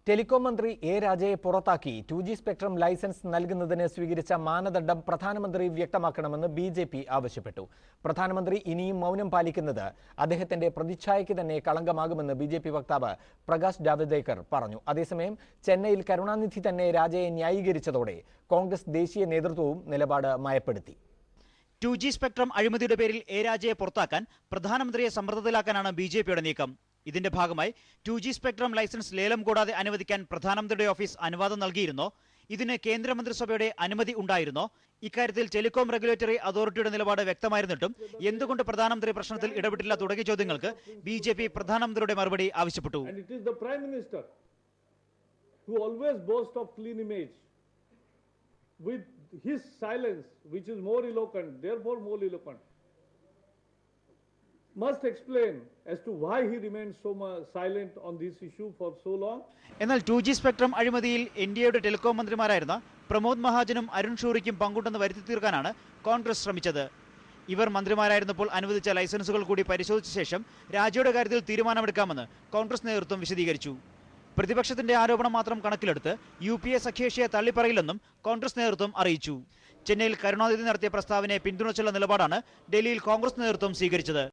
Telecom മന്ത്രി A രാജയെ പുറത്താക്കി 2G spectrum licence നൽകുന്നതിന് സ്വീകരിച്ച മാനദണ്ഡം പ്രധാനമന്ത്രി വ്യക്തമാക്കണമെന്ന് ബിജെപി ആവശ്യപ്പെട്ടു. പ്രധാനമന്ത്രി ഇനിയും മൗനം പാലിക്കുന്നത് അദ്ദേഹത്തിന്റെ പ്രതിച്ഛായയ്ക്ക് തന്നെ കളങ്കമാകുമെന്ന് ബിജെപി വക്താവ് പ്രകാശ് ജാവ്ദേക്കർ പറഞ്ഞു. അതേസമയം ചെന്നൈയിൽ കരുണാനിധി തന്നെ രാജയെ ന്യായീകരിച്ചതോടെ കോൺഗ്രസ് ദേശീയ നേതൃത്വവും നിലപാട് മയപ്പെടുത്തി. 2G സ്പെക്ട്രം അഴിമതിയുടെ പേരിൽ എ രാജയെ പുറത്താക്കാൻ പ്രധാനമന്ത്രിയെ സമ്മർദ്ദത്തിലാക്കാനാണ് ബിജെപിയുടെ നീക്കം. ഇതിന്റെ ഭാഗമായി 2G സ്പെക്ട്രം ലൈസൻസ് ലേലം കൂടാതെ അനുവദിക്കാൻ പ്രധാനമന്ത്രിയുടെ ഓഫീസ് അനുവാദം നൽകിയിരുന്നോ? ഇതിന് കേന്ദ്രമന്ത്രിസഭയുടെ അനുമതി ഉണ്ടായിരുന്നോ? ഇക്കാര്യത്തിൽ ടെലികോം റെഗുലേറ്ററി അതോറിറ്റിയുടെ നിലപാട് വ്യക്തമായിരുന്നിട്ടും എന്തുകൊണ്ട് പ്രധാനമന്ത്രി പ്രശ്നത്തിൽ ഇടപെട്ടില്ല തുടങ്ങിയ ചോദ്യങ്ങൾക്ക് ബിജെപി പ്രധാനമന്ത്രിയുടെ മറുപടി ആവശ്യപ്പെട്ടു. With his silence, which is more eloquent, therefore more eloquent, must explain as to why he remained so silent on this issue for so long. എന്നാൽ 2G സ്പെക്ട്രം അഴിമതിയിൽ ഇന്ത്യയുടെ ടെലികോം മന്ത്രിമാരായിരുന്ന പ്രമോദ് മഹാജനും അരുൺ ഷൂറിക്കും പങ്കുണ്ടെന്ന് വരുത്തി തീർക്കാനാണ് കോൺഗ്രസ് ശ്രമിച്ചത്. ഇവർ മന്ത്രിമാരായിരുന്നപ്പോൾ അനുവദിച്ച ലൈസൻസുകൾ കൂടി പരിശോധിച്ച ശേഷം രാജയുടെ കാര്യത്തിൽ തീരുമാനമെടുക്കാമെന്ന് കോൺഗ്രസ് നേതൃത്വം വിശദീകരിച്ചു. പ്രതിപക്ഷത്തിന്റെ ആരോപണം മാത്രം കണക്കിലെടുത്ത് UPA സഖ്യേഷിയെ തള്ളിപ്പറയില്ലെന്നും കോൺഗ്രസ് നേതൃത്വം അറിയിച്ചു. ചെന്നൈയിൽ കരുണാനിധി നടത്തിയ പ്രസ്താവനയെ പിന്തുണച്ചുള്ള നിലപാടാണ് ഡൽഹിയിൽ കോൺഗ്രസ് നേതൃത്വം സ്വീകരിച്ചത്.